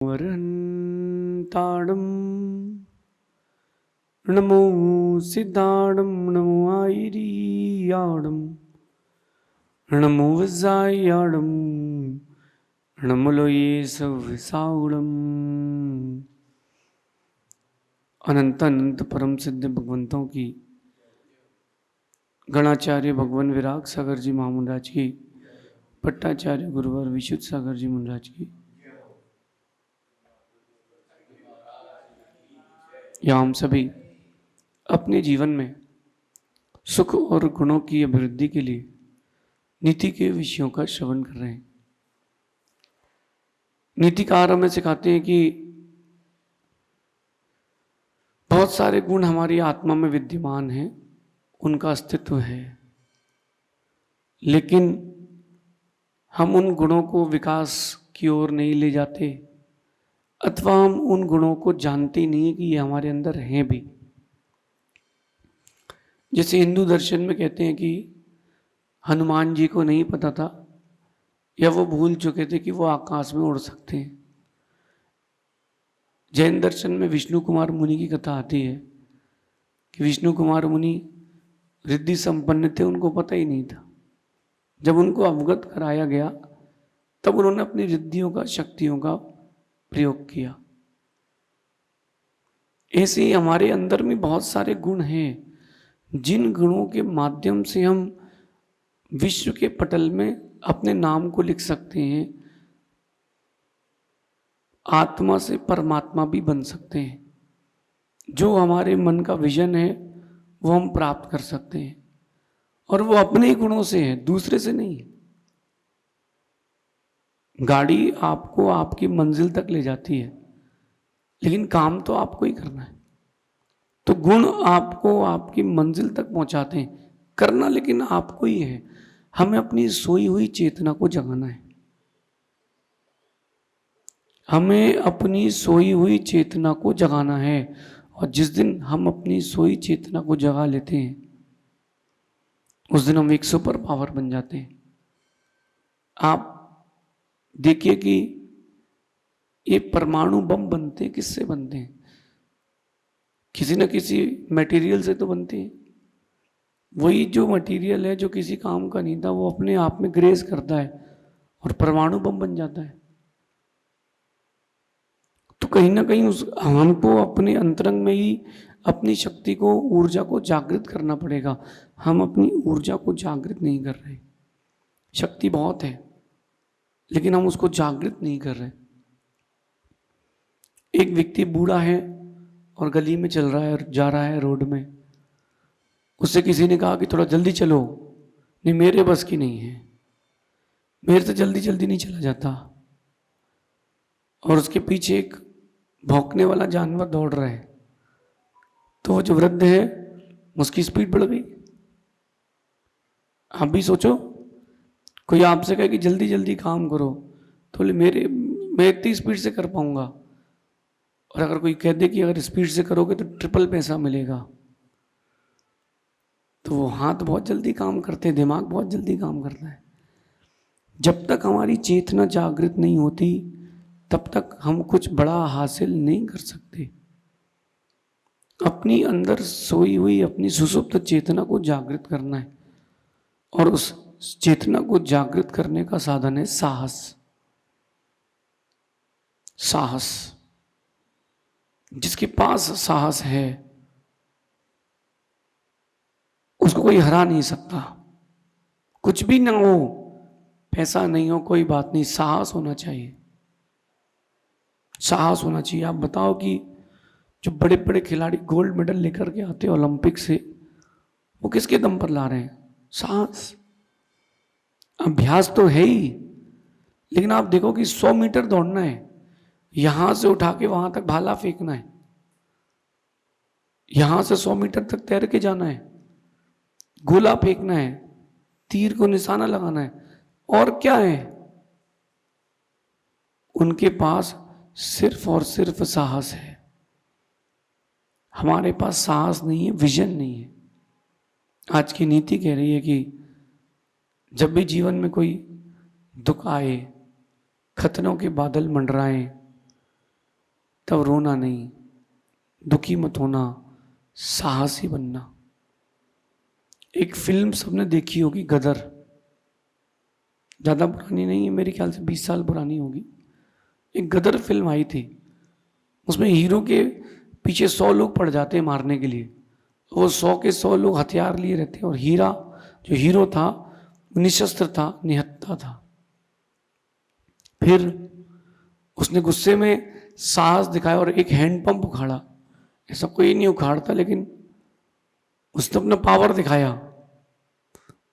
वरन्ताडं नमो सिद्धाडं नमो आयरियाडं नमो वज्जायाडं नमो लोये सविसाउडं। अनंत अनंत परम सिद्ध भगवंतों की, गणाचार्य भगवान विराग सागर जी महामुंडाज की, पट्टाचार्य गुरुवर विशुद्ध सागर जी मुंडाज की, या हम सभी अपने जीवन में सुख और गुणों की अभिवृद्धि के लिए नीति के विषयों का श्रवण कर रहे हैं। नीतिकार हमें सिखाते हैं कि बहुत सारे गुण हमारी आत्मा में विद्यमान हैं, उनका अस्तित्व है, लेकिन हम उन गुणों को विकास की ओर नहीं ले जाते, अथवा हम उन गुणों को जानते नहीं है कि ये हमारे अंदर हैं भी। जैसे हिंदू दर्शन में कहते हैं कि हनुमान जी को नहीं पता था, या वो भूल चुके थे कि वो आकाश में उड़ सकते हैं। जैन दर्शन में विष्णु कुमार मुनि की कथा आती है कि विष्णु कुमार मुनि रिद्धि संपन्न थे, उनको पता ही नहीं था। जब उनको अवगत कराया गया तब उन्होंने अपनी रिद्धियों का, शक्तियों का प्रयोग किया। ऐसे ही हमारे अंदर में बहुत सारे गुण हैं, जिन गुणों के माध्यम से हम विश्व के पटल में अपने नाम को लिख सकते हैं, आत्मा से परमात्मा भी बन सकते हैं। जो हमारे मन का विजन है वो हम प्राप्त कर सकते हैं, और वो अपने ही गुणों से है, दूसरे से नहीं। गाड़ी आपको आपकी मंजिल तक ले जाती है, लेकिन काम तो आपको ही करना है। तो गुण आपको आपकी मंजिल तक पहुंचाते हैं, करना लेकिन आपको ही है। हमें अपनी सोई हुई चेतना को जगाना है। हमें अपनी सोई हुई चेतना को जगाना है, और जिस दिन हम अपनी सोई चेतना को जगा लेते हैं, उस दिन हम एक सुपर पावर बन जाते हैं। आप देखिए कि ये परमाणु बम बनते किससे बनते हैं? किसी न किसी मटेरियल से तो बनते हैं। वही जो मटेरियल है जो किसी काम का नहीं था, वो अपने आप में ग्रेस करता है और परमाणु बम बन जाता है। तो कहीं ना कहीं उस हमको अपने अंतरंग में ही अपनी शक्ति को, ऊर्जा को जागृत करना पड़ेगा। हम अपनी ऊर्जा को जागृत नहीं कर रहे। शक्ति बहुत है, लेकिन हम उसको जागृत नहीं कर रहे। एक व्यक्ति बूढ़ा है और गली में चल रहा है और जा रहा है रोड में। उससे किसी ने कहा कि थोड़ा जल्दी चलो। नहीं, मेरे बस की नहीं है, मेरे से जल्दी जल्दी नहीं चला जाता। और उसके पीछे एक भौंकने वाला जानवर दौड़ रहा है। तो वो जो वृद्ध है, उसकी स्पीड बढ़ गई। आप भी सोचो, कोई आपसे कहे कि जल्दी जल्दी काम करो, तो बोले मैं इतनी स्पीड से कर पाऊंगा। और अगर कोई कह दे कि अगर स्पीड से करोगे तो ट्रिपल पैसा मिलेगा, तो वो हाथ बहुत जल्दी काम करते हैं, दिमाग बहुत जल्दी काम करता है। जब तक हमारी चेतना जागृत नहीं होती, तब तक हम कुछ बड़ा हासिल नहीं कर सकते। अपनी अंदर सोई हुई अपनी सुसुप्त चेतना को जागृत करना है, और उस चेतना को जागृत करने का साधन है साहस। साहस, जिसके पास साहस है उसको कोई हरा नहीं सकता। कुछ भी ना हो, पैसा नहीं हो, कोई बात नहीं, साहस होना चाहिए। साहस होना चाहिए। आप बताओ कि जो बड़े बड़े खिलाड़ी गोल्ड मेडल लेकर के आते हैं ओलंपिक से, वो किसके दम पर ला रहे हैं? साहस। अभ्यास तो है ही, लेकिन आप देखो कि 100 मीटर दौड़ना है, यहां से उठा के वहां तक भाला फेंकना है, यहां से 100 मीटर तक तैर के जाना है, गोला फेंकना है, तीर को निशाना लगाना है, और क्या है? उनके पास सिर्फ और सिर्फ साहस है। हमारे पास साहस नहीं है, विजन नहीं है। आज की नीति कह रही है कि जब भी जीवन में कोई दुख आए, खतरों के बादल मंडराएं, तब रोना नहीं, दुखी मत होना, साहसी बनना। एक फिल्म सबने देखी होगी, गदर। ज़्यादा पुरानी नहीं है, मेरे ख्याल से 20 साल पुरानी होगी। एक गदर फिल्म आई थी, उसमें हीरो के पीछे 100 लोग पड़ जाते हैं मारने के लिए। वो 100 के 100 लोग हथियार लिए रहते हैं, और हीरा जो हीरो था निशस्त्र था, निहत्था था। फिर उसने गुस्से में साहस दिखाया और एक हैंडपंप उखाड़ा। ऐसा कोई नहीं उखाड़ता, लेकिन उसने अपना पावर दिखाया।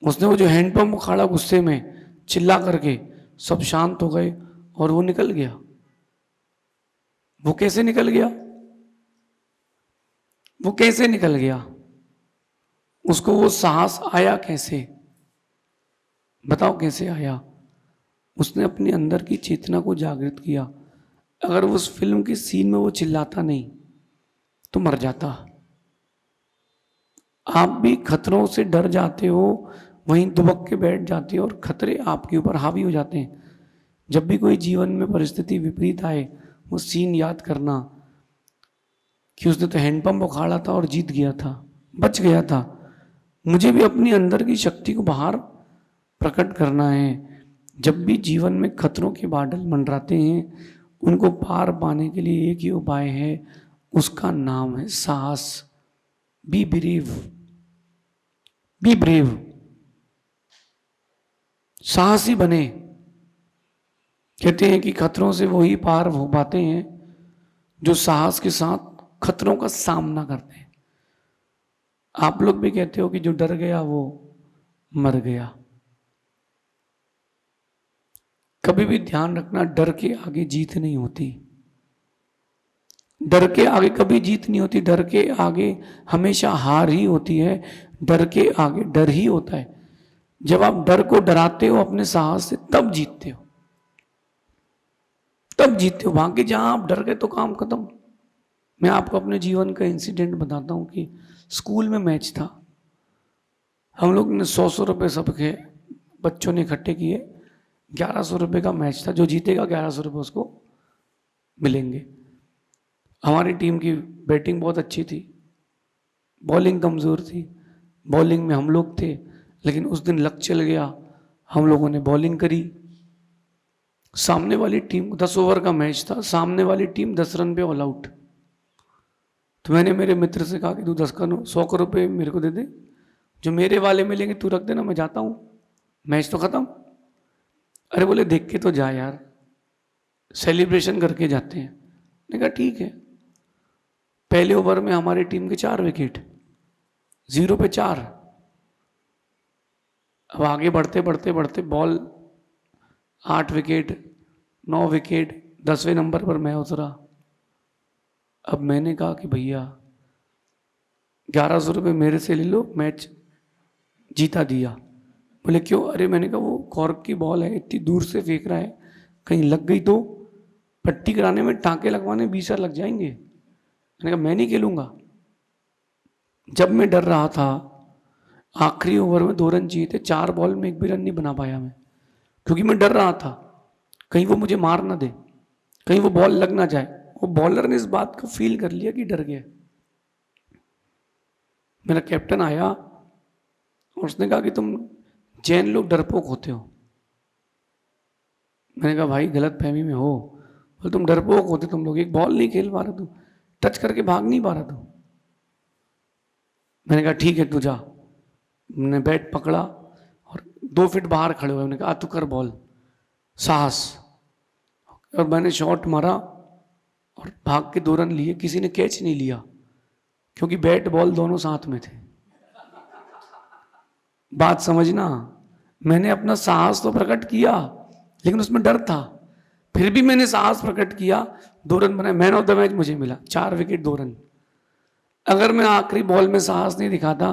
उसने वो जो हैंडपंप उखाड़ा गुस्से में, चिल्ला करके, सब शांत हो गए और वो निकल गया। वो कैसे निकल गया? वो कैसे निकल गया? उसको वो साहस आया कैसे? बताओ कैसे आया? उसने अपने अंदर की चेतना को जागृत किया। अगर उस फिल्म की सीन में वो चिल्लाता नहीं तो मर जाता। आप भी खतरों से डर जाते हो, वहीं दुबक के बैठ जाते हो और खतरे आपके ऊपर हावी हो जाते हैं। जब भी कोई जीवन में परिस्थिति विपरीत आए, वो सीन याद करना कि उसने तो हैंडपंप उखाड़ा था और जीत गया था, बच गया था। मुझे भी अपनी अंदर की शक्ति को बाहर प्रकट करना है। जब भी जीवन में खतरों के बादल मंडराते हैं, उनको पार पाने के लिए एक ही उपाय है, उसका नाम है साहस। बी ब्रेव, बी ब्रेव, साहसी बने। कहते हैं कि खतरों से वही पार हो पाते हैं जो साहस के साथ खतरों का सामना करते हैं। आप लोग भी कहते हो कि जो डर गया वो मर गया। कभी भी ध्यान रखना, डर के आगे जीत नहीं होती। डर के आगे कभी जीत नहीं होती, डर के आगे हमेशा हार ही होती है। डर के आगे डर ही होता है। जब आप डर को डराते हो अपने साहस से, तब जीतते हो, तब जीतते हो। बाकी जहां आप डर गए तो काम खत्म। मैं आपको अपने जीवन का इंसिडेंट बताता हूं कि स्कूल में मैच था। हम लोग ने 100 रुपये सबके बच्चों ने इकट्ठे किए। 1100 रुपये का मैच था। जो जीतेगा 1100 रुपये उसको मिलेंगे। हमारी टीम की बैटिंग बहुत अच्छी थी, बॉलिंग कमज़ोर थी। बॉलिंग में हम लोग थे, लेकिन उस दिन लक चल गया, हम लोगों ने बॉलिंग करी। सामने वाली टीम, 10 ओवर का मैच था, सामने वाली टीम 10 रन पे ऑल आउट। तो मैंने मेरे मित्र से कहा कि तू 100 का रुपये मेरे को दे दे, जो मेरे वाले मिलेंगे तू रख देना, मैं जाता हूँ, मैच तो खत्म। अरे बोले देख के तो जा यार, सेलिब्रेशन करके जाते हैं। मैंने कहा ठीक है। पहले ओवर में हमारी टीम के 4 विकेट, 0 पे 4। अब आगे बढ़ते बढ़ते बढ़ते बॉल 8 विकेट, 9 विकेट, 10वें नंबर पर मैं उतरा। अब मैंने कहा कि भैया 1100 रुपये मेरे से ले लो, मैच जीता दिया। बोले क्यों? अरे मैंने कहा वो कॉर्क की बॉल है, इतनी दूर से फेंक रहा है, कहीं लग गई तो पट्टी कराने में, टाँके लगवाने 20 हज़ार लग जाएंगे। मैंने कहा मैं नहीं खेलूंगा। जब मैं डर रहा था, आखिरी ओवर में 2 रन चाहिए थे, 4 बॉल में 1 भी रन नहीं बना पाया मैं, क्योंकि मैं डर रहा था कहीं वो मुझे मार ना दे, कहीं वो बॉल लग ना जाए। वो बॉलर ने इस बात को फील कर लिया कि डर गया। मेरा कैप्टन आया और उसने कहा कि तुम जैन लोग डरपोक होते हो। मैंने कहा भाई गलत फहमी में हो। बोले तुम डरपोक होते, तुम लोग एक बॉल नहीं खेल पा रहे, तू टच करके भाग नहीं पा रहा तू। मैंने कहा ठीक है तू जा। मैंने बैट पकड़ा और 2 फीट बाहर खड़े हुए, मैंने कहा तू कर बॉल, साहस। और मैंने शॉट मारा और भाग के 2 रन लिए। किसी ने कैच नहीं लिया, क्योंकि बैट बॉल दोनों साथ में थे। बात समझना, मैंने अपना साहस तो प्रकट किया, लेकिन उसमें डर था। फिर भी मैंने साहस प्रकट किया, 2 रन बनाए, मैन ऑफ द मैच मुझे मिला, 4 विकेट 2 रन। अगर मैं आखिरी बॉल में साहस नहीं दिखाता,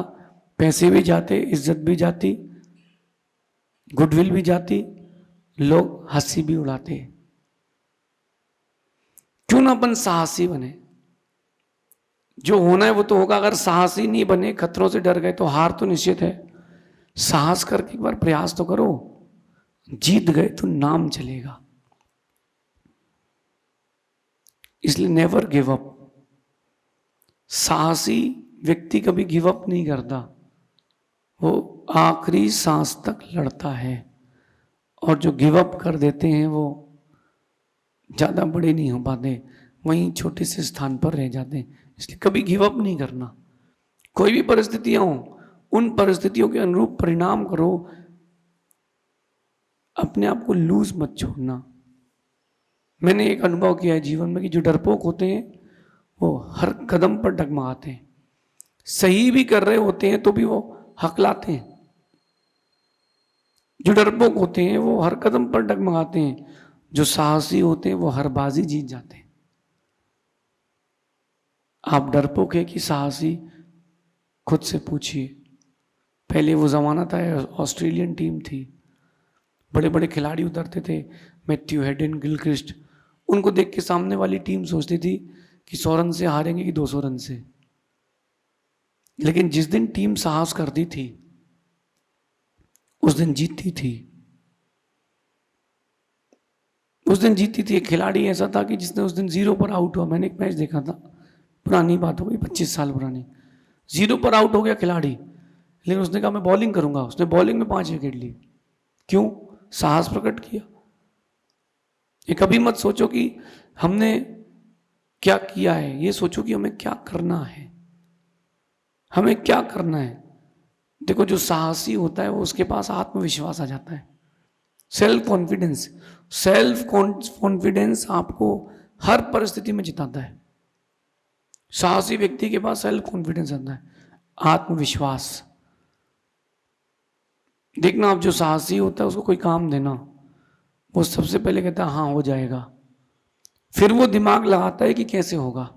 पैसे भी जाते, इज्जत भी जाती, गुडविल भी जाती, लोग हंसी भी उड़ाते। क्यों ना अपन साहसी बने? जो होना है वो तो होगा। अगर साहसी नहीं बने, खतरों से डर गए, तो हार तो निश्चित है। साहस करके एक बार प्रयास तो करो, जीत गए तो नाम चलेगा। इसलिए नेवर गिव अप। साहसी व्यक्ति कभी गिव अप नहीं करता, वो आखिरी सांस तक लड़ता है। और जो गिव अप कर देते हैं वो ज़्यादा बड़े नहीं हो पाते, वहीं छोटे से स्थान पर रह जाते हैं। इसलिए कभी गिव अप नहीं करना। कोई भी परिस्थितियां हो, उन परिस्थितियों के अनुरूप परिणाम करो, अपने आप को लूज मत छोड़ना। मैंने एक अनुभव किया है जीवन में कि जो डरपोक होते हैं वो हर कदम पर डगमगाते हैं, सही भी कर रहे होते हैं तो भी वो हकलाते हैं। जो डरपोक होते हैं वो हर कदम पर डगमगाते हैं, जो साहसी होते हैं वो हर बाजी जीत जाते हैं। आप डरपोक है कि साहसी, खुद से पूछिए। पहले वो ज़माना था, ऑस्ट्रेलियन टीम थी, बड़े बड़े खिलाड़ी उतरते थे, मैथ्यू हेडन, गिलक्रिस्ट, उनको देख के सामने वाली टीम सोचती थी कि 100 रन से हारेंगे कि 200 रन से। लेकिन जिस दिन टीम साहस करती थी उस दिन जीतती थी। उस दिन जीतती थी। एक खिलाड़ी ऐसा था कि जिसने उस दिन 0 पर आउट हुआ। मैंने एक मैच देखा था, पुरानी बात हो गई, 25 साल पुरानी। 0 पर आउट हो गया खिलाड़ी, लेकिन उसने कहा मैं बॉलिंग करूंगा। उसने बॉलिंग में 5 विकेट लिए। क्यों? साहस प्रकट किया। ये कभी मत सोचो कि हमने क्या किया है, ये सोचो कि हमें क्या करना है। हमें क्या करना है। देखो, जो साहसी होता है वो उसके पास आत्मविश्वास आ जाता है, सेल्फ कॉन्फिडेंस। सेल्फ कॉन्फिडेंस आपको हर परिस्थिति में जिताता है। साहसी व्यक्ति के पास सेल्फ कॉन्फिडेंस आता है, आत्मविश्वास। देखना, आप जो साहसी होता है उसको कोई काम देना, वो सबसे पहले कहता है हाँ हो जाएगा, फिर वो दिमाग लगाता है कि कैसे होगा।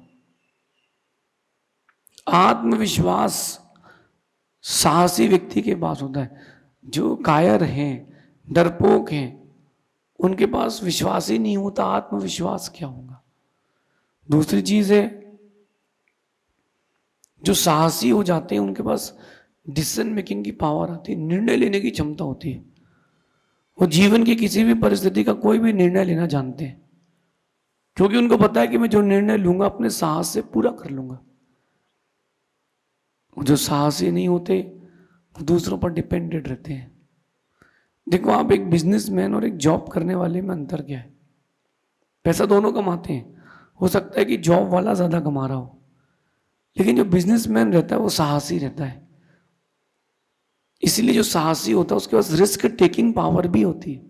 आत्मविश्वास साहसी व्यक्ति के पास होता है। जो कायर हैं, डरपोक हैं, उनके पास विश्वास ही नहीं होता, आत्मविश्वास क्या होगा। दूसरी चीज है, जो साहसी हो जाते हैं उनके पास डिसीजन मेकिंग की पावर आती है, निर्णय लेने की क्षमता होती है। वो जीवन की किसी भी परिस्थिति का कोई भी निर्णय लेना जानते हैं, क्योंकि उनको पता है कि मैं जो निर्णय लूंगा अपने साहस से पूरा कर लूंगा। जो साहसी नहीं होते वो दूसरों पर डिपेंडेंट रहते हैं। देखो, आप एक बिजनेसमैन और एक जॉब करने वाले में अंतर क्या है? पैसा दोनों कमाते हैं। हो सकता है कि जॉब वाला ज्यादा कमा रहा हो, लेकिन जो बिजनेसमैन रहता है वो साहसी रहता है। इसीलिए जो साहसी होता है उसके पास रिस्क टेकिंग पावर भी होती है।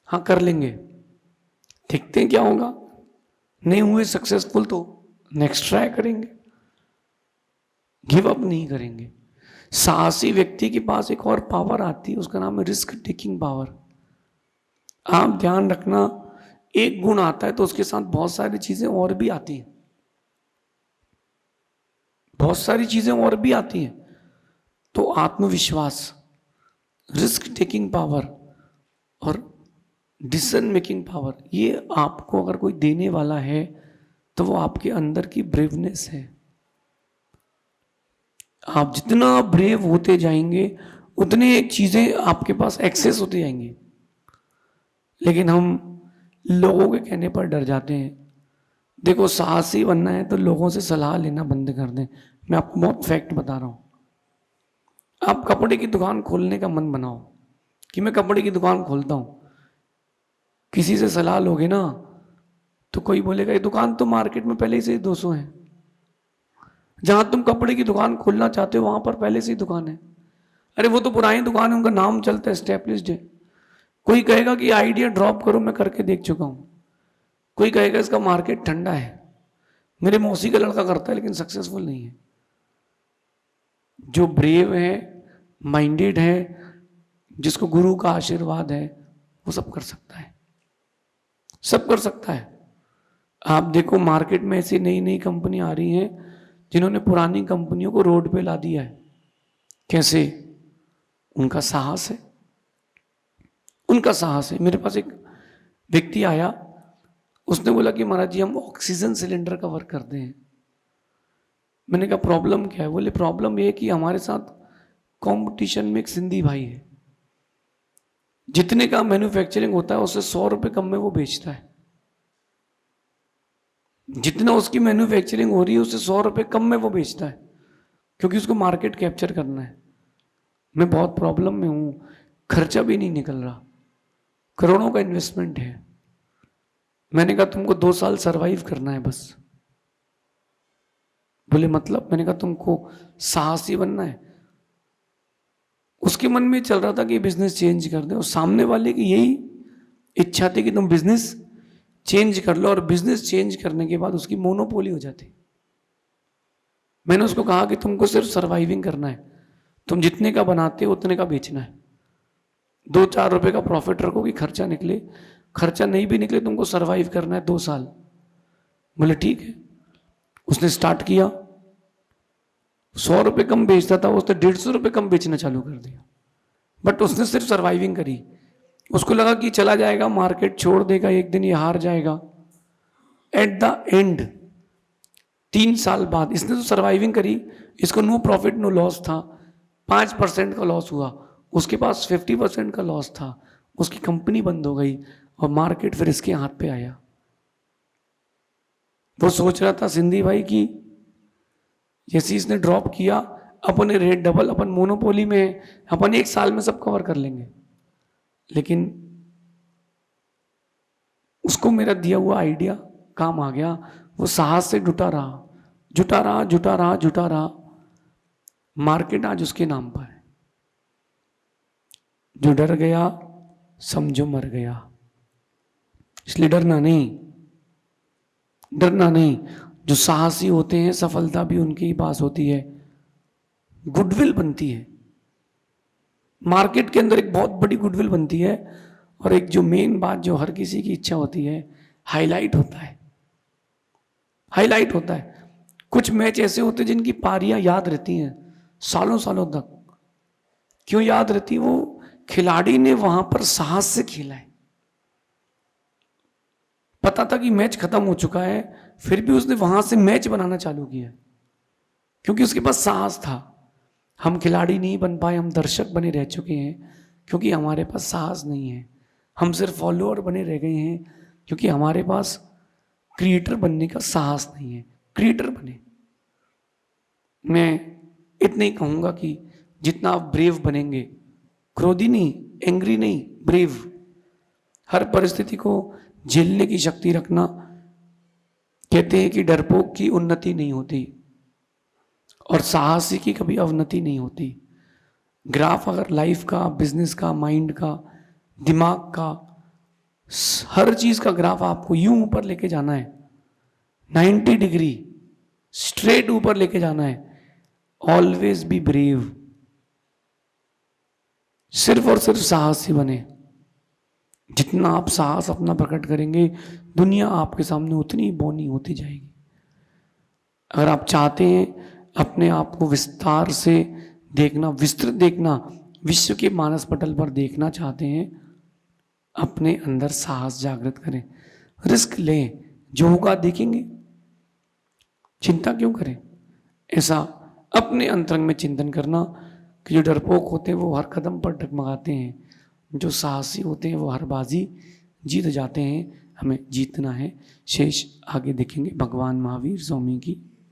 हाँ, कर लेंगे, देखते हैं क्या होगा, नहीं हुए सक्सेसफुल तो नेक्स्ट ट्राई करेंगे, गिव अप नहीं करेंगे। साहसी व्यक्ति के पास एक और पावर आती है, उसका नाम है रिस्क टेकिंग पावर। आप ध्यान रखना, एक गुण आता है तो उसके साथ बहुत सारी चीजें और भी आती हैं, बहुत सारी चीजें और भी आती हैं। तो आत्मविश्वास, रिस्क टेकिंग पावर और डिसीजन मेकिंग पावर, ये आपको अगर कोई देने वाला है तो वो आपके अंदर की ब्रेवनेस है। आप जितना ब्रेव होते जाएंगे उतने चीजें आपके पास एक्सेस होते जाएंगी। लेकिन हम लोगों के कहने पर डर जाते हैं। देखो, साहसी बनना है तो लोगों से सलाह लेना बंद कर दें। मैं आपको बहुत फैक्ट बता रहा हूं। आप कपड़े की दुकान खोलने का मन बनाओ कि मैं कपड़े की दुकान खोलता हूं, किसी से सलाह लोगे ना तो कोई बोलेगा ये दुकान तो मार्केट में पहले से ही 200 है। जहां तुम कपड़े की दुकान खोलना चाहते हो वहां पर पहले से ही दुकान है। अरे वो तो पुरानी दुकान है, उनका नाम चलता है, एस्टेब्लिश्ड है। कोई कहेगा कि आइडिया ड्रॉप करो, मैं करके देख चुका हूं। कोई कहेगा इसका मार्केट ठंडा है, मेरे मौसी का लड़का करता है लेकिन सक्सेसफुल नहीं है। जो ब्रेव है, माइंडेड है, जिसको गुरु का आशीर्वाद है, वो सब कर सकता है, सब कर सकता है। आप देखो, मार्केट में ऐसी नई नई कंपनी आ रही हैं जिन्होंने पुरानी कंपनियों को रोड पे ला दिया है। कैसे? उनका साहस है, उनका साहस है। मेरे पास एक व्यक्ति आया, उसने बोला कि महाराज जी हम ऑक्सीजन सिलेंडर का वर्क करते हैं। मैंने कहा प्रॉब्लम क्या है? बोले प्रॉब्लम ये है कि हमारे साथ कंपटीशन में एक सिंधी भाई है, जितने का मैन्युफैक्चरिंग होता है उससे 100 रुपए कम में वो बेचता है। जितना उसकी मैन्युफैक्चरिंग हो रही है उससे 100 रुपये कम में वो बेचता है, क्योंकि उसको मार्केट कैप्चर करना है। मैं बहुत प्रॉब्लम में हूँ, खर्चा भी नहीं निकल रहा, करोड़ों का इन्वेस्टमेंट है। मैंने कहा तुमको 2 साल सरवाइव करना है बस। बोले मतलब? मैंने कहा तुमको साहसी बनना है। उसके मन में चल रहा था कि बिजनेस चेंज कर दे, और सामने वाले की यही इच्छा थी कि तुम बिजनेस चेंज कर लो, और बिजनेस चेंज करने के बाद उसकी मोनोपोली हो जाती। मैंने उसको कहा कि तुमको सिर्फ सर्वाइविंग करना है, तुम जितने का बनाते हो उतने का बेचना है, 2-4 रुपए का प्रॉफिट रखो कि खर्चा निकले, खर्चा नहीं भी निकले तुमको सर्वाइव करना है 2 साल। बोले ठीक है। उसने स्टार्ट किया, 100 रुपये कम बेचता था, उसने 150 रुपये कम बेचना चालू कर दिया, बट उसने सिर्फ सर्वाइविंग करी। उसको लगा कि चला जाएगा, मार्केट छोड़ देगा, एक दिन ये हार जाएगा। एट द एंड 3 साल बाद इसने तो सर्वाइविंग करी, इसको नो प्रॉफिट नो लॉस था, 5% का लॉस हुआ, उसके पास 50% का लॉस था, उसकी कंपनी बंद हो गई और मार्केट फिर इसके हाथ पे आया। वो सोच रहा था सिंधी भाई की जैसे इसने ड्रॉप किया, अपने रेट डबल, अपन मोनोपोली में, अपन 1 साल में सब कवर कर लेंगे। लेकिन उसको मेरा दिया हुआ आइडिया काम आ गया, वो साहस से जुटा रहा, जुटा रहा, जुटा रहा, जुटा रहा, मार्केट आज उसके नाम पर है। जो डर गया समझो मर गया। इसलिए डरना नहीं, डरना नहीं। जो साहसी होते हैं सफलता भी उनके ही पास होती है, गुडविल बनती है मार्केट के अंदर, एक बहुत बड़ी गुडविल बनती है। और एक जो मेन बात जो हर किसी की इच्छा होती है, हाईलाइट होता है, हाईलाइट होता है। कुछ मैच ऐसे होते हैं जिनकी पारियां याद रहती हैं सालों सालों तक। क्यों याद रहती? वो खिलाड़ी ने वहां पर साहस से खेला है, पता था कि मैच खत्म हो चुका है, फिर भी उसने वहां से मैच बनाना चालू किया, क्योंकि उसके पास साहस था। हम खिलाड़ी नहीं बन पाए, हम दर्शक बने रह चुके हैं क्योंकि हमारे पास साहस नहीं है। हम सिर्फ फॉलोअर बने रह गए हैं क्योंकि हमारे पास क्रिएटर बनने का साहस नहीं है। क्रिएटर बने। मैं इतना ही कहूंगा कि जितना आप ब्रेव बनेंगे, क्रोधी नहीं, एंग्री नहीं, ब्रेव, हर परिस्थिति को झेलने की शक्ति रखना। कहते हैं कि डरपोक की उन्नति नहीं होती और साहसी की कभी अवनति नहीं होती। ग्राफ अगर लाइफ का, बिजनेस का, माइंड का, दिमाग का, हर चीज का ग्राफ आपको यूं ऊपर लेके जाना है, 90 डिग्री स्ट्रेट ऊपर लेके जाना है। Always be brave. सिर्फ और सिर्फ साहसी बने। जितना आप साहस अपना प्रकट करेंगे, दुनिया आपके सामने उतनी बौनी होती जाएगी। अगर आप चाहते हैं अपने आप को विस्तार से देखना, विस्तृत देखना, विश्व के मानस पटल पर देखना चाहते हैं, अपने अंदर साहस जागृत करें, रिस्क लें, जो होगा देखेंगे, चिंता क्यों करें। ऐसा अपने अंतरंग में चिंतन करना कि जो डरपोक होते हैं वो हर कदम पर डगमगाते हैं, जो साहसी होते हैं वो हर बाजी जीत जाते हैं। हमें जीतना है। शेष आगे देखेंगे। भगवान महावीर स्वामी की